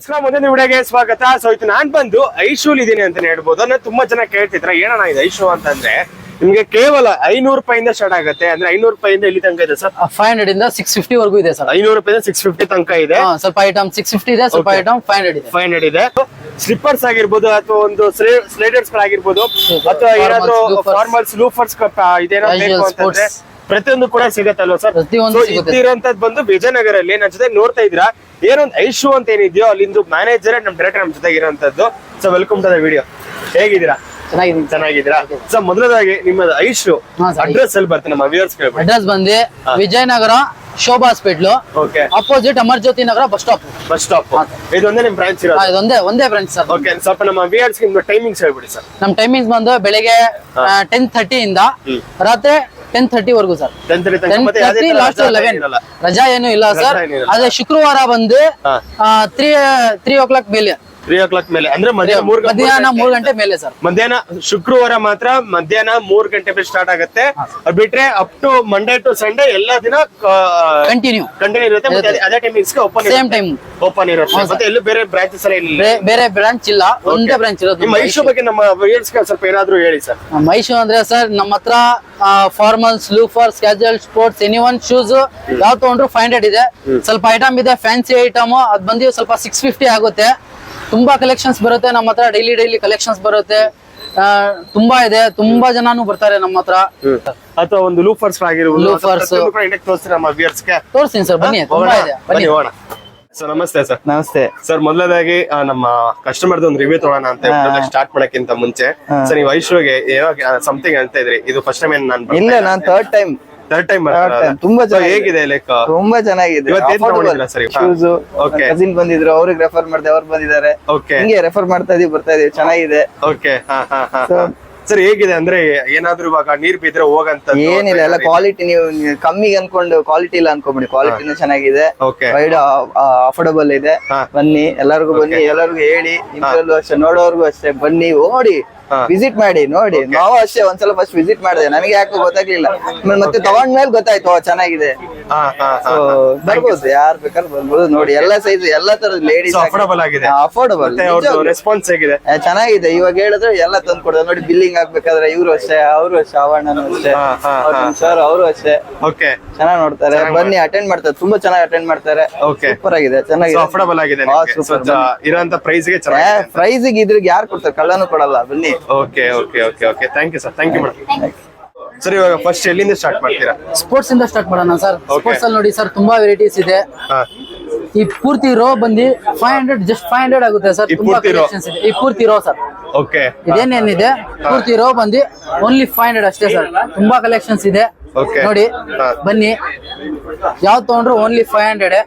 ನಮಸ್ಕಾರ, ಮುಂದಿನ ವಿಡಿಯೋಗೆ ಸ್ವಾಗತ. ಸೊ ಇದು ನಾನ್ ಬಂದು ಐಶೂಲ್ ಇದೀನಿ ಅಂತ ಹೇಳ್ಬೋದು. ನಾನು ತುಂಬಾ ಜನ ಕೇಳ್ತಿದ್ರ ಏನಣ್ಣ ಇದು ಐಶೂ ಅಂತಂದ್ರೆ ನಿಮ್ಗೆ ಕೇವಲ 500 ರೂಪಾಯಿಂದ ಸ್ಟಾರ್ಟ್ ಆಗುತ್ತೆ. ಅಂದ್ರೆ 500 ರೂಪಾಯಿಂದ ಇಲ್ಲಿ ತನಕ ಇದೆ ಸರ್. 500 ಇಂದ 650 ವರೆಗೂ ಇದೆ ಸರ್. 500 ರೂಪಾಯಿಂದ 650 ತನಕ ಇದೆ. ಸ್ವಲ್ಪ ಐಟಮ್ 650 ಇದೆ, ಸ್ವಲ್ಪ ಐಟಮ್ 500 ಇದೆ. 500 ಇದೆ. ಸ್ಲಿಪ್ಪರ್ಸ್ ಆಗಿರ್ಬೋದು ಅಥವಾ ಒಂದು ಸ್ಲೈಡರ್ಸ್ ಗಳಾಗಿರ್ಬೋದು ಅಥವಾ ಏನಾದ್ರು ಫಾರ್ಮಲ್ಸ್ ಲೂಫರ್ಸ್ ಇದೇನೋ ಬೇಕು ಅಂತಂದ್ರೆ ಪ್ರತಿಯೊಂದು ಕೂಡ ಸಿಗತ್ತಲ್ವ ಸರ್? ಇರೋಂತದ್ದು ಬಂದು ವಿಜಯನಗರಲ್ಲಿ ನನ್ನ ಜೊತೆ ನೋಡ್ತಾ ಇದ್ದೀರಾ. ಏನೊಂದು ಐಶೂ ಅಂತ ಏನಿದೆಯೋ ಅಲ್ಲಿಂದು ಮ್ಯಾನೇಜರ್ ನಮ್ ಡೈರೆಕ್ಟರ್ ನಮ್ ಜೊತೆ ಇರೋಂತದ್ದು. So welcome to the video. ಹೇಗಿದ್ದೀರಾ? ಚೆನ್ನಾಗಿದ್ದೀರಾ? ಸೊ ಮೊದಲದಾಗಿ ನಿಮ್ಮದು ಐಶೂ ಅಡ್ರೆಸ್ ಅಲ್ಲಿ ಬರ್ತೇನೆ ನಮ್ಮ ವ್ಯೂವರ್ಸ್ ಕೇಳ್ಬೋದು. ಅಡ್ರೆಸ್ ಬಂದು ವಿಜಯನಗರ ಶೋಭಾ ಹಾಸ್ಪಿಟ್ಲು ಅಪೋಸಿಟ್ ಅಮರ್ಜ್ಯೋತಿ ನಗರ ಬಸ್ ಸ್ಟಾಪ್. ಇದೊಂದೇ ನಿಮ್ ಬ್ರಾಂಚ್ ಇರೋದು? ಒಂದೇ ಬ್ರಾಂಚ್ ಸರ್. ಓಕೆ, ಸ್ವಲ್ಪ ನಮ್ಮ ವ್ಯೂವರ್ಸ್ ನಿಮ್ದು ಟೈಮಿಂಗ್ಸ್ ಹೇಳ್ಬಿಡಿ ಸರ್. ನಮ್ ಟೈಮಿಂಗ್ಸ್ ಬಂದು ಬೆಳಿಗ್ಗೆ 10:30 ಇಂದ ರಾತ್ರಿ 10:30 ವರೆಗೂ ಸರ್. 10:30 ಲಾಸ್ಟ್ 11. ರಜಾ ಏನು ಇಲ್ಲ ಸರ್. ಅದೇ ಶುಕ್ರವಾರ ಬಂದು 3 o'clock ಮೇಲೆ. 3 o'clock ಮೇಲೆ ಅಂದ್ರೆ ಮಧ್ಯಾಹ್ನ 3 ಗಂಟೆ ಮೇಲೆ ಸರ್. ಮಧ್ಯಾಹ್ನ ಶುಕ್ರವಾರ ಮಾತ್ರ ಮಧ್ಯಾಹ್ನ 3 ಗಂಟೆ ಮೇಲೆ ಸ್ಟಾರ್ಟ್ ಆಗುತ್ತೆ. ಅದು ಬಿಟ್ರೆ up to Monday to Sunday ಎಲ್ಲಾ ದಿನ ಕಂಟಿನ್ಯೂ ಇರುತ್ತೆ. ಮತ್ತೆ ಅದೇ ಟೈಮಿಂಗ್ಸ್ ಸೇಮ್ ಟೈಮ್ ಓಪನ್ ಇರುತ್ತೆ. ಮತ್ತೆ ಎಲ್ಲೂ ಬೇರೆ ಬ್ರಾಂಚಸ್ ಇಲ್ಲ? ಬೇರೆ ಬ್ರಾಂಚ್ ಇಲ್ಲ, ಒಂದೇ ಬ್ರಾಂಚ್ ಇರೋದು. ನಿಮ್ಮ ಐಶೂ ಬಗ್ಗೆ ನಮ್ಮ ವ್ಯೂವರ್ಸ್ ಗೆ ಸ್ವಲ್ಪ ಏನಾದ್ರು ಹೇಳಿ ಸರ್. ನಮ್ಮ ಐಶೂ ಅಂದ್ರೆ ಸರ್ ನಮ್ಮ ಹತ್ರ formals, loafers, casual, sports, any one shoes ಯಾವ ತಗೊಂಡ್ರು 500 ಇದೆ. ಸ್ವಲ್ಪ ಐಟಮ್ ಇದೆ, ಫ್ಯಾನ್ಸಿ ಐಟಮ್ ಅದ್ ಬಂದು ಸ್ವಲ್ಪ 650 ಆಗುತ್ತೆ. ತುಂಬಾ ಕಲೆಕ್ಷನ್ಸ್ ಬರುತ್ತೆ ನಮ್ಮ ಹತ್ರ. ಡೈಲಿ ಕಲೆಕ್ಷನ್ಸ್ ಬರುತ್ತೆ. ತುಂಬಾ ಇದೆ. ತುಂಬಾ ಜನಾನು ಬರ್ತಾರೆ ನಮ್ಮ ಹತ್ರ. ಅಥವಾ ಒಂದು ಲೂಫರ್ಸ್ ಆಗಿರ್ಬೋದು, ಲೂಫರ್ಸ್ ತೋರಿಸ್ತೀರಾ ನಮ್ಮ ವ್ಯೂವರ್ಸ್ ಗೆ? ತೋರಿಸ್ತೀನಿ ಸರ್, ಬನ್ನಿ. ತುಂಬಾ ಇದೆ, ಬನ್ನಿ. ಸರ್ ನಮಸ್ತೆ ಸರ್. ನಮಸ್ತೆ ಸರ್. ಮೊದಲದಾಗಿ ನಮ್ಮ ಕಸ್ಟಮರ್ದು ಒಂದು ರಿವ್ಯೂ ತಗೋಣ ಅಂತ ಸ್ಟಾರ್ಟ್ ಮಾಡಕ್ಕಿಂತ ಮುಂಚೆ ಸರ್, ನೀವು ಐಶೂಗೆ ಏನೋ ಸಮಥಿಂಗ್ ಅಂತ ಇದ್ರಿ. ಇದು ಫಸ್ಟ್ ಟೈಮ್ ಇಲ್ಲ, ನಾನು ಥರ್ಡ್ ಟೈಮ್ ತುಂಬಾ ಹೇಗಿದೆ? ಲೈಕ್ ತುಂಬಾ ಚೆನ್ನಾಗಿದೆ. ಕಸಿನ್ ಬಂದಿದ್ರು, ಅವ್ರಿಗೆ ರೆಫರ್ ಮಾಡಿದೆ, ಅವ್ರು ಬಂದಿದ್ದಾರೆ. ಹಿಂಗೆ ರೆಫರ್ ಮಾಡ್ತಾ ಬರ್ತಾ ಇದೀವಿ. ಚೆನ್ನಾಗಿದೆ. ಓಕೆ, ಸರ್ ಹೇಗಿದೆ ಅಂದ್ರೆ ಏನಾದ್ರು ಇವಾಗ ನೀರ್ ಬಿದ್ರೆ ಹೋಗಂತ ಏನಿಲ್ಲ, ಎಲ್ಲ ಕ್ವಾಲಿಟಿ. ನೀವು ಕಮ್ಮಿಗೆ ಅನ್ಕೊಂಡು ಕ್ವಾಲಿಟಿ ಇಲ್ಲ ಅನ್ಕೊಂಬಿಡಿ. ಕ್ವಾಲಿಟಿನೂ ಚೆನ್ನಾಗಿದೆ, ವೈಡ್ ಅಫೋರ್ಡಬಲ್ ಇದೆ. ಬನ್ನಿ, ಎಲ್ಲರಿಗೂ ಬನ್ನಿ, ಎಲ್ಲರಿಗೂ ಹೇಳಿ. ನಿಮ್ಗೆಲ್ಲೂ ಅಷ್ಟೇ, ನೋಡೋರ್ಗು ಅಷ್ಟೇ, ಬನ್ನಿ, ಓಡಿ ವಿಸಿಟ್ ಮಾಡಿ, ನೋಡಿ. ನಾವು ಅಷ್ಟೇ ಒಂದ್ಸಲ ಫಸ್ಟ್ ವಿಸಿಟ್ ಮಾಡಿದೆ, ನನಗೆ ಯಾಕೋ ಗೊತ್ತಾಗ್ಲಿಲ್ಲ. ಮತ್ತೆ ತಗೊಂಡ್ಮೇಲೆ ಗೊತ್ತಾಯ್ತು ಚೆನ್ನಾಗಿದೆ. ಬರ್ಬೋದು, ಯಾರು ಬೇಕಾದ್ರೂ ಬರ್ಬೋದು. ನೋಡಿ, ಎಲ್ಲಾ ಸೈಜ್, ಎಲ್ಲಾ ತರದ ಲೇಡೀಸ್ ಅಫೋರ್ಡಬಲ್ ಆಗಿದೆ. ಅಫೋರ್ಡಬಲ್ ರೆಸ್ಪಾನ್ಸ್ ಹೇಗಿದೆ? ಚೆನ್ನಾಗಿದೆ. ಇವಾಗ ಹೇಳಿದ್ರೆ ಎಲ್ಲ ತಂದು ಕೊಡೋದು. ನೋಡಿ, ಬಿಲ್ಲಿಂಗ್ ಆಗ್ಬೇಕಾದ್ರೆ ಇವ್ರು ಅಷ್ಟೇ, ಅವರು ಅಷ್ಟೇ, ಆವರಣನು ಅಷ್ಟೇ, ಸರ್ ಅವರು ಅಷ್ಟೇ. ಓಕೆ, ಚೆನ್ನಾಗಿ ನೋಡ್ತಾರೆ. ಬನ್ನಿ, ಅಟೆಂಡ್ ಮಾಡ್ತಾರೆ. ತುಂಬಾ ಚೆನ್ನಾಗಿ ಅಟೆಂಡ್ ಮಾಡ್ತಾರೆ. ಸೂಪರ್ ಆಗಿದೆ, ಚೆನ್ನಾಗಿದೆ, ಅಫೋರ್ಡಬಲ್ ಆಗಿದೆ. ಇರೋಂತ ಪ್ರೈಸ್ ಗೆ ಪ್ರೈಸಿಗೆ ಇದ್ರಿಗೆ ಯಾರು ಕೊಡ್ತಾರೆ? ಕಳ್ಳನು ಕೊಡಲ್ಲ. ಬನ್ನಿ. Okay okay okay okay thank you sir. Thank you madam. Sir, ಇವಾಗ ಫಸ್ಟ್ ಎಲ್ಲಿಂದ ಸ್ಟಾರ್ಟ್ ಮಾಡ್ತೀರಾ? ಸ್ಪೋರ್ಟ್ಸ್ ಇಂದ ಸ್ಟಾರ್ಟ್ ಮಾಡೋಣ ಸರ್. ಸ್ಪೋರ್ಟ್ಸ್ ಅಲ್ಲಿ ನೋಡಿ ಸರ್, ತುಂಬಾ ವೆರೈಟೀಸ್ ಇದೆ. ಈ ಪೂರ್ತಿ ರೋ ಬಂದು 500, ಜಸ್ಟ್ 500 ಆಗುತ್ತೆ ಸರ್. ತುಂಬಾ ಕಲೆಕ್ಷನ್ಸ್ ಇದೆ. ಈ ಪೂರ್ತಿ ರೋ ಸರ್. ಓಕೆ, ಇದೇನೇನಿದೆ ಪೂರ್ತಿ ರೋ ಬಂದು ಓನ್ಲಿ 500 ಅಷ್ಟೇ ಸರ್. ತುಂಬಾ ಕಲೆಕ್ಷನ್ಸ್ ಇದೆ. ನೋಡಿ, ಬನ್ನಿ. ಯಾವ್ದು ತಗೊಂಡ್ರು ಓನ್ಲಿ 500.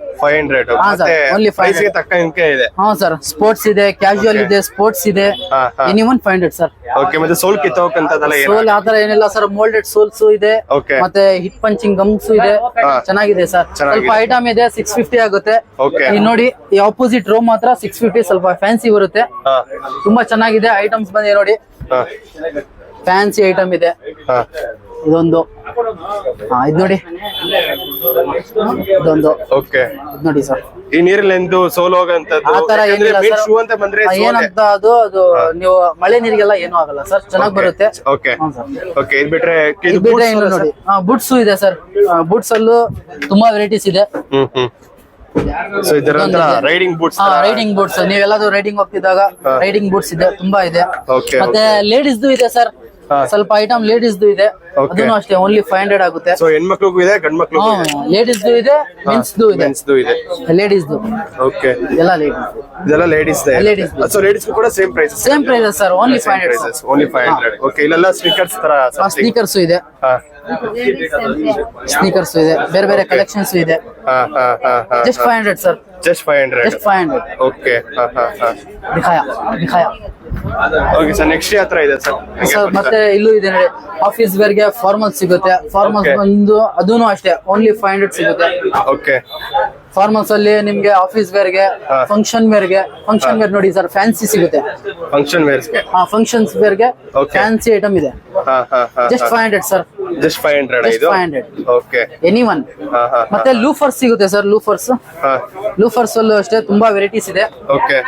ಓನ್ಲಿ 500 ತಕ್ಕಂಗೆ ಇದೆ. ಹಾ ಸರ್. ಸ್ಪೋರ್ಟ್ಸ್ ಇದೆ, ಕ್ಯಾಶುವಲ್ ಇದೆ, ಸ್ಪೋರ್ಟ್ಸ್ ಇದೆ. Anyone 500 sir. ಓಕೆ, ಮತ್ತೆ ಸೋಲ್ ಕಿತ್ತೋಕಂತದಲ್ಲ? ಸೋಲ್ ಆತರ ಏನಿಲ್ಲ ಸರ್. ಮೋಲ್ಡೆಡ್ ಸೋಲ್ಸ್ ಇದೆ, ಮತ್ತೆ ಹಿಟ್ ಪಂಚಿಂಗ್ ಗಮ್ಸ್ ಇದೆ. ಚೆನ್ನಾಗಿದೆ ಸರ್. ಸ್ವಲ್ಪ ಐಟಮ್ ಇದೆ, 650 ಆಗುತ್ತೆ. ನೋಡಿ, ಈ ಆಪೋಸಿಟ್ ರೋ ಮಾತ್ರ 650, ಸ್ವಲ್ಪ ಫ್ಯಾನ್ಸಿ ಬರುತ್ತೆ. ತುಂಬಾ ಚೆನ್ನಾಗಿದೆ ಐಟಮ್ಸ್ ಬಂದಿದೆ. ನೋಡಿ, ಫ್ಯಾನ್ಸಿ ಐಟಮ್ ಇದೆ. ಇದೊಂದು ಇದು ನೋಡಿ, ಇದೊಂದು ನೋಡಿ ಸರ್. ಈ ನೀರಲ್ಲಿ ಎಂದು ಸೋಲ್ ಹೋಗಂತದ್ದು ಆತರ ಏನಿಲ್ಲ ಸರ್. ಏನಂತ ಅದು ನೀವು ಮಳೆ ನೀರಿಗೆಲ್ಲ ಏನೂ ಆಗಲ್ಲ ಸರ್. ಚೆನ್ನಾಗಿ ಬರುತ್ತೆ. ಇದು ಬಿಟ್ರೆ ಇನ್ನು ನೋಡಿ, ಬುಟ್ಸ್ ಇದೆ ಸರ್. ಬುಟ್ಸ್ ಅಲ್ಲೂ ತುಂಬಾ ವೆರೈಟೀಸ್ ಇದೆ. Riding boots. ರೈಡಿಂಗ್ ಬೂಟ್ಸ್, ನೀವೆಲ್ಲಾದ್ರೂ ರೈಡಿಂಗ್ ಹೋಗ್ತಿದ್ದಾಗ ರೈಡಿಂಗ್ ಬೂಟ್ಸ್ ಇದೆ, ತುಂಬಾ ಇದೆ. ಮತ್ತೆ ಲೇಡೀಸ್ದು ಇದೆ ಸರ್. ಸ್ವಲ್ಪ ಐಟಮ್ ಲೇಡೀಸ್ದು ಇದೆ, ಅದನ್ನು ಅಷ್ಟೇ ಓನ್ಲಿ 500 ಆಗುತ್ತೆ. ಹೆಣ್ಮಕ್ಳಿಗೂ ಇದೆ, ಗಂಡ್ ಮಕ್ಳಿಗೂ ಲೇಡೀಸ್ದು ಇದೆ, ಮೆನ್ಸ್ದು ಇದೆ. ಲೇಡೀಸ್ದು ಎಲ್ಲ ಇದೆಲ್ಲ ಲೇಡೀಸ್. ಸೊ ಲೇಡೀಸ್ ಕೂಡ same price sir. Only 500. Okay, ಇಲ್ಲೆಲ್ಲ ಸ್ನಿಕರ್ಸ್ ತರ ಸ್ನೀಕರ್ಸ್ ಇದೆ. ಸ್ನೀಕರ್ಸ್ ಇದೆ, ಬೇರೆ ಬೇರೆ ಕಲೆಕ್ಷನ್ಸ್ ಇದೆ. Just 500 sir. ಜಸ್ಟ್ 500. ಓಕೆ, ದಿಖಾಯ. ಓಕೆ ಸರ್, ನೆಕ್ಸ್ಟ್ ಯಾತ್ರ ಇದೆ ಸರ್. ಮತ್ತೆ ಇಲ್ಲೂ ಇದೆ ನೋಡಿ, ಆಫೀಸ್ ವೇರ್ ಗೆ ಫಾರ್ಮಲ್ಸ್ ಸಿಗುತ್ತೆ. ಫಾರ್ಮಲ್ಸ್ ಬಂದು ಅದೂನು ಅಷ್ಟೇ ಓನ್ಲಿ 500 ಸಿಗುತ್ತೆ. ಓಕೆ, ಫಾರ್ಮಲ್ಸ್ ಅಲ್ಲಿ ನಿಮ್ಗೆ ಆಫೀಸ್ ವೇರ್ ಗೆ, ಫಂಕ್ಷನ್ ವೇರ್ ಗೆ. ಫಂಕ್ಷನ್ ವೇರ್ ನೋಡಿ ಸರ್, ಫ್ಯಾನ್ಸಿ ಸಿಗುತ್ತೆ. ಫಂಕ್ಷನ್ ವೇರ್ಸ್ ಗೆ ಫಂಕ್ಷನ್ಸ್ ವೇರ್ ಗೆ ಫ್ಯಾನ್ಸಿ ಐಟಮ್ ಇದೆ. Just 500 sir. ಜಸ್ಟ್ 500 ಇದು 500 ಓಕೆ ಎನಿ ಒನ್. ಮತ್ತೆ ಲೂಫರ್ಸ್ ಸಿಗುತ್ತೆ ಸರ್. ಲೂಫರ್ಸ್ ಅಲ್ಲೂ ಅಷ್ಟೇ ತುಂಬಾ ವೆರೈಟೀಸ್ ಇದೆ. Okay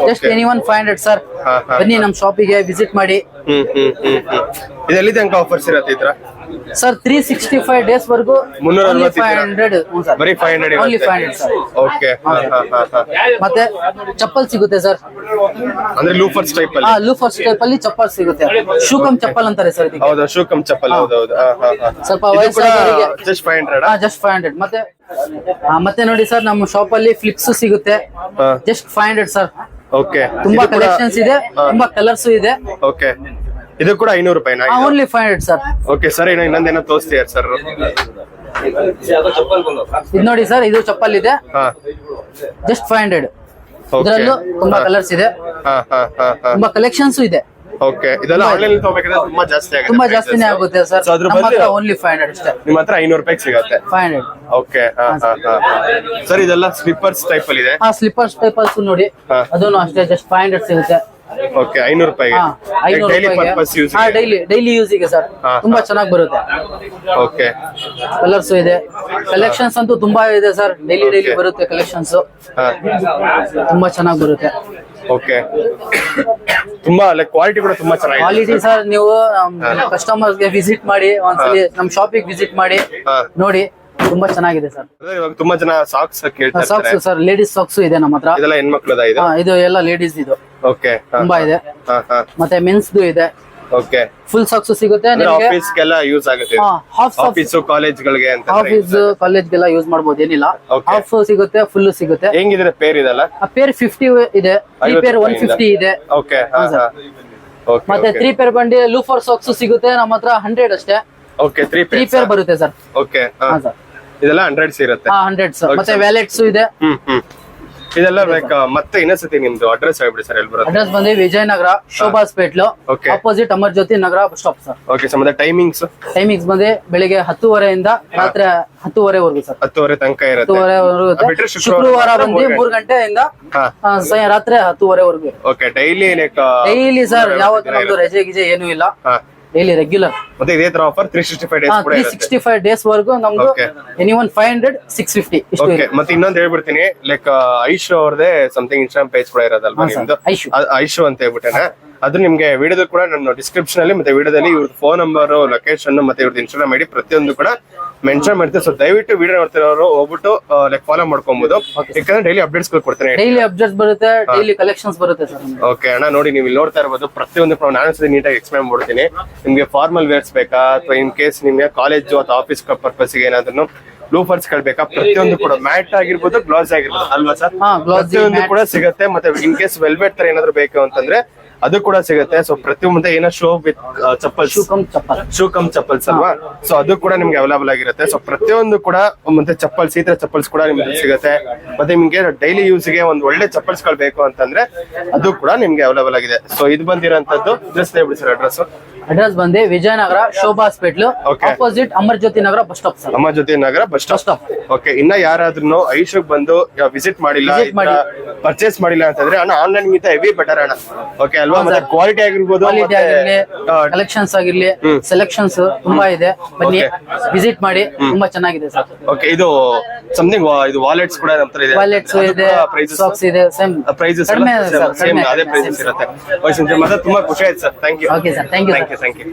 just any one 500 sir. ಬನ್ನಿ ನಮ್ ಶಾಪಿಗೆ ವಿಸಿಟ್ ಮಾಡಿ. ಇದೆಲ್ಲಿ ತನಕ ಆಫರ್ಸ್ ಇರುತ್ತೆ ಇದ್ರ ಸರ್ 365 ಡೇಸ್ ವರ್ಗು 360 ಬರೀ 500 ಓನ್ಲಿ 500 ಸರ್. ಓಕೆ ಮತ್ತೆ ಚಪ್ಪಲ್ ಸಿಗುತ್ತೆ ಸರ್. ಅಂದ್ರೆ ಲೂಫರ್ಸ್ ಟೈಪ್ ಅಲ್ಲಿ ಲೂಫರ್ಸ್ ಟೈಪ್ ಅಲ್ಲಿ ಚಪ್ಪಲ್ ಸಿಗುತ್ತೆ. ಶೂಕಮ್ ಚಪ್ಪಲ್ ಅಂತಾರೆ ಸರ್ ಇದಕ್ಕೆ. ಹೌದಾ ಶೂಕಮ್ ಚಪ್ಪಲ್ ಹೌದೌದು ಸ್ವಲ್ಪ ವಯಸ್ಸಾದವರಿಗೆ ಜಸ್ಟ್ 500 ಜಸ್ಟ್ 500. ಮತ್ತೆ ನೋಡಿ ಸರ್ ನಮ್ಮ ಶಾಪ್ ಅಲ್ಲಿ ಫ್ಲಿಪ್ಸ್ ಸಿಗುತ್ತೆ. Just 500 sir. ಓಕೆ ತುಂಬಾ ಕಲೆಕ್ಷನ್ಸ್ ಇದೆ, ತುಂಬಾ ಕಲರ್ಸ್ ಇದೆ. ಓಕೆ ಇದು ಕೂಡ 500 ರೂಪಾಯಿನಾ? Only 500 sir. ಓಕೆ ಸರ್ ಇನ್ನೊಂದೇನೋ ತೋರಿಸ್ತೀಯ ಸರ್? ಇದು ನೋಡಿ ಸರ್, ಇದು ಚಪ್ಪಲ್ ಇದೆ. ಜಸ್ಟ್ 500. ಇದರಲ್ಲೂ ತುಂಬಾ ಕಲರ್ಸ್ ಇದೆ, ತುಂಬಾ ಕಲೆಕ್ಷನ್ಸ್ ಇದೆ. ಓಕೆ ಇದೆಲ್ಲ ಆನ್ಲೈನ್ ಅಲ್ಲಿ ತಗೋಬೇಕಾದ್ರೆ ತುಂಬಾ ಜಾಸ್ತಿ ಆಗುತ್ತೆ. ತುಂಬಾ ಜಾಸ್ತಿನೇ ಆಗುತ್ತೆ ಸರ್. ನಮ್ಮ ಹತ್ರ ಓನ್ಲಿ 500 ಅಷ್ಟೇ. ನಿಮ್ಮ ಹತ್ರ 500 ರೂಪಾಯಿಗೆ ಸಿಗುತ್ತೆ. 500. ಓಕೆ ಸರ್ ಇದೆಲ್ಲ ಸ್ಲಿಪ್ಪರ್ಸ್ ಟೈಪ್ ಅಲ್ಲಿ ಇದೆ. ಸ್ಲಿಪ್ಪರ್ಸ್ ಟೈಪ್ ಅಲ್ಲಿ ನೋಡಿ, ಅದನ್ನು ಅಷ್ಟೇ ಜಸ್ಟ್ 500 ಸಿಗುತ್ತೆ. ಓಕೆ 500 ರೂಪಾಯಿಗೆ ಡೈಲಿ ಪರ್ಪಸ್ ಯೂಸ್ ಡೈಲಿ ಯೂಸಿಗೆ ಸರ್. ತುಂಬಾ ಚೆನ್ನಾಗಿ ಬರುತ್ತೆ. ಓಕೆ ಕಲರ್ಸ್ ಇದೆ, ಕಲೆಕ್ಷನ್ಸ್ ಅಂತೂ ತುಂಬಾ ಇದೆ ಸರ್. ಡೈಲಿ ಬರುತ್ತೆ ಕಲೆಕ್ಷನ್ಸ್, ತುಂಬಾ ಚೆನ್ನಾಗಿ ಬರುತ್ತೆ. ಓಕೆ ತುಂಬಾ ಲೈಕ್ ಕ್ವಾಲಿಟಿ ಕೂಡ ತುಂಬಾ ಚೆನ್ನಾಗಿದೆ. ಕ್ವಾಲಿಟಿ ಸರ್, ನೀವು ಕಸ್ಟಮರ್ಸ್ ಗೆ ವಿಸಿಟ್ ಮಾಡಿ, ಒಂದ್ಸಲಿ ನಮ್ ಶಾಪಿಗೆ ವಿಸಿಟ್ ಮಾಡಿ ನೋಡಿ, ತುಂಬಾ ಚೆನ್ನಾಗಿದೆ ಸರ್. ಇವಾಗ ತುಂಬಾ ಜನ ಸಾಕ್ಸ್ ಕೇಳ್ತಾರೆ. ಸಾಕ್ಸ್ ಸರ್, ಲೇಡೀಸ್ ಸಾಕ್ಸ್ ಇದೆ ನಮ್ಮ ಹತ್ರ. ಇದೆಲ್ಲ ಹೆಣ್ಮಕ್ಳದ ಇದು? ಇದು ಎಲ್ಲ ಲೇಡೀಸ್ ಇದು. ಓಕೆ ತುಂಬಾ ಇದೆ. ಮತ್ತೆ ಮೆನ್ಸ್ ಇದೆ. ಓಕೆ ಫುಲ್ ಸಾಕ್ಸ್ ಸಿಗುತ್ತೆ ನಿಮಗೆ. ಆಫೀಸ್ಗೆಲ್ಲ ಯೂಸ್ ಆಗುತ್ತೆ. ಆಫೀಸ್ ಕಾಲೇಜ್ಗಳಿಗೆ ಅಂತ. ಆಫೀಸ್ ಕಾಲೇಜ್ಗೆಲ್ಲ ಯೂಸ್ ಮಾಡಬಹುದು, ಏನಿಲ್ಲ. ಹಾಫ್ ಸಿಗುತ್ತೆ, ಫುಲ್ ಸಿಗುತ್ತೆ. ಹೆಂಗಿದ್ರೆ ಪೇರ್ ಇದೆಲ್ಲ? ಪೇರ್ 50 ಇದೆ, 3 ಪೇರ್ 150 ಇದೆ. ಓಕೆ ಮತ್ತೆ 3 ಪೇರ್ ಬಂಡಿ ಲೂಫರ್ ಸಾಕ್ಸ್ ಸಿಗುತ್ತೆ ನಮ್ಮ ಹತ್ರ 100 ಅಷ್ಟೇ. ಓಕೆ 3 ಪೇರ್ ಬರುತ್ತೆ ಸರ್. ಓಕೆ ಇದೆಲ್ಲ 100 ಇರುತ್ತೆ. 100 ಮತ್ತೆ ವ್ಯಾಲೆಟ್ಸ್ ಇದೆ. ಇದೆಲ್ಲ ಲೈಕ್ ಮತ್ತೆ ಇನ್ನೊಂದ್ಸತಿ ನಿಮ್ದು ಅಡ್ರೆಸ್ ಹೇಳ್ಬಿಡಿ ಸರ್. ಎಲ್ಲಿ ಬರುತ್ತೆ? ಅಡ್ರೆಸ್ ಬಂದು ವಿಜಯನಗರ, ಶೋಭಾಸ್ ಪೇಟ್ಲು, opposite Amar Jyothi Nagar bus stop sir. Okay sir ಮತ್ತೆ ಟೈಮಿಂಗ್ಸ್ ಬಂದು ಬೆಳಿಗ್ಗೆ 10:30 ಇಂದ ರಾತ್ರಿ 10:30 ಸರ್. 10:30 ತನಕ ಇರುತ್ತೆ. 10:30 ಶುಕ್ರವಾರ ಬಂದು 3 ಗಂಟೆಯಿಂದ ರಾತ್ರಿ 10:30 okay daily like daily sir. ಯಾವತ್ತೂ ನಮ್ದು ರಜೆ ಗಿಜೆ ಏನೂ ಇಲ್ಲ, ಡೈಲಿ ರೆಗ್ಯುಲರ್. ಮತ್ತೆ ಇದೇ ತರ ಆಫರ್ 365 ಡೇಸ್ ಕೂಡ ಇರುತ್ತೆ. 365 ಡೇಸ್ ವರೆಗೂ ನಮ್ದು ಎನಿ ಒನ್ 500 650 ಇಷ್ಟು ಇದೆ. ಮತ್ತೆ ಇನ್ನೊಂದು ಹೇಳ್ಬಿಡ್ತೀನಿ, ಲೈಕ್ ಐಶು ಅವ್ರದೇ ಸಮಥಿಂಗ್ ಇನ್ಸ್ಟಾಗ್ರಾಮ್ ಪೇಜ್ ಕೂಡ ಇರೋದಲ್ವಾ ನಿಮ್ದು? ಐಶು ಅಂತ ಹೇಳ್ಬಿಟ್ಟೇನೆ. ಅದು ನಿಮ್ಗೆ ವಿಡಿಯೋದಲ್ಲಿ ಕೂಡ ನಾನು ಡಿಸ್ಕ್ರಿಪ್ಷನ್ ಅಲ್ಲಿ ಮತ್ತೆ ವಿಡಿಯೋದಲ್ಲಿ ಇವ್ರದ್ದು ಫೋನ್ ನಂಬರ್, ಲೊಕೇಶನ್ ಮತ್ತೆ ಇವ್ರದ್ದು ಇನ್ಸ್ಟಾಗ್ರಾಮ್ ಐಡಿ ಪ್ರತಿಯೊಂದು ಕೂಡ ಮೆನ್ಷನ್ ಮಾಡ್ತೀನಿ. ಸೊ ದಯವಿಟ್ಟು ವಿಡಿಯೋ ನೋಡ್ತಿರೋರು ಹೋಗ್ಬಿಟ್ಟು ಲೈಕ್ ಫಾಲೋ ಮಾಡ್ಕೊಬಹುದು. ಯಾಕಂದ್ರೆ ಡೈಲಿ ಅಪ್ಡೇಟ್ಸ್ ಕೊಡ್ತೇನೆ. ಡೈಲಿ ಅಪ್ಡೇಟ್ಸ್ ಬರುತ್ತೆ, ಡೈಲಿ ಕಲೆಕ್ಷನ್ಸ್ ಬರುತ್ತೆ ಸರ್. ಓಕೆ ಅಣ್ಣ ನೋಡಿ, ನೀವು ಇಲ್ಲಿ ನೋಡ್ತಾ ಇರಬಹುದು ಪ್ರತಿಯೊಂದು ನಾನು ಸತಿ ನೀಟಾಗಿ ಎಕ್ಸ್ಪ್ಲೈನ್ ಮಾಡ್ತೀನಿ. ನಿಮ್ಗೆ ಫಾರ್ಮಲ್ ವೇರ್ಸ್ ಬೇಕಾ ಅಥವಾ ಇನ್ ಕೇಸ್ ನಿಮ್ಗೆ ಕಾಲೇಜ್ ಅಥವಾ ಆಫೀಸ್ ಪರ್ಪಸ್ ಗೆ ಏನಾದ್ರು ಲೂಫರ್ಸ್ ಗಳು ಬೇಕಾ, ಪ್ರತಿಯೊಂದು ಕೂಡ ಮ್ಯಾಟ್ ಆಗಿರ್ಬೋದು, ಗ್ಲೌಸ್ ಆಗಿರ್ಬೋದು ಅಲ್ವಾ ಸರ್? ಪ್ರತಿಯೊಂದು ಕೂಡ ಸಿಗುತ್ತೆ. ಮತ್ತೆ ಇನ್ ಕೇಸ್ ವೆಲ್ವೆಟ್ ತರ ಏನಾದ್ರು ಬೇಕು ಅಂತಂದ್ರೆ ಅದು ಕೂಡ ಸಿಗುತ್ತೆ. ಸೊ ಪ್ರತಿಯೊಂದು ಏನೋ ಶೋ ವಿತ್ ಚಪ್ಪಲ್, ಶೂಕಮ್ ಚಪ್ಪಲ್ಸ್ ಅಲ್ವಾ? ಸೊ ಅದು ಕೂಡ ನಿಮ್ಗೆ ಅವೈಲೇಬಲ್ ಆಗಿರುತ್ತೆ. ಸೊ ಪ್ರತಿಯೊಂದು ಕೂಡ ಮತ್ತೆ ಚಪ್ಪಲ್ಸ್, ಈ ತರ ಚಪ್ಪಲ್ಸ್ ಕೂಡ ನಿಮ್ಗೆ ಸಿಗುತ್ತೆ. ಮತ್ತೆ ನಿಮ್ಗೆ ಡೈಲಿ ಯೂಸ್ ಗೆ ಒಂದು ಒಳ್ಳೆ ಚಪ್ಪಲ್ಸ್ ಗಳು ಬೇಕು ಅಂತಂದ್ರೆ ಅದು ಕೂಡ ನಿಮ್ಗೆ ಅವೈಲೇಬಲ್ ಆಗಿದೆ. ಸೊ ಇದು ಬಂದಿರೋಂಥದ್ದು ಜಸ್ಟ್ ಹೇಳ್ಬಿಡಿ ಸರ್ ಅಡ್ರೆಸ್. ಅಡ್ರೆಸ್ ಬಂದು Vijayanagara, Shobha hospital, opposite Amar Jyothi Nagar bus stop sir. Amar Jyothi Nagar bus stop. Okay ಇನ್ನ ಯಾರಾದ್ರೂ ಐಶುಗ್ ಬಂದು ವಿಸಿಟ್ ಮಾಡಿಲ್ಲ, ಪರ್ಚೇಸ್ ಮಾಡಿಲ್ಲ ಅಂತಂದ್ರೆ ಅಣ್ಣ ಆನ್ಲೈನ್ ಗಿಂತ ಹೆವಿ ಬೆಟರ್ ಅಣ್ಣ. ಓಕೆ ಅಲ್ವಾ? ಮತ್ತೆ ಕ್ವಾಲಿಟಿ ಆಗಿರ್ಬೋದು, ಕಲೆಕ್ಷನ್ಸ್ ಆಗಿರ್ಲಿ, ಸೆಲೆಕ್ಷನ್ಸ್ ತುಂಬಾ ಇದೆ. ಬನ್ನಿ ವಿಸಿಟ್ ಮಾಡಿ, ತುಂಬಾ ಚೆನ್ನಾಗಿದೆ ಸರ್. ಓಕೆ ಇದು ಸಮಥಿಂಗ್ ಇದು ವಾಲೆಟ್ಸ್ ಕೂಡ ನಮ್ಮ ಹತ್ರ ಇದೆ. ವಾಲೆಟ್ಸ್ ಇದೆ, ಸಾಕ್ಸ್ ಇದೆ, ಸೇಮ್ ಪ್ರೈಸಸ್ ಸೇಮ್ ಅದೇ ಪ್ರೈಸಸ್ ಇರುತ್ತೆ. ಮತ್ತೆ ತುಂಬಾ ಖುಷಿ ಆಯ್ತು sir. Thank you. Okay sir, thank you. Thank you.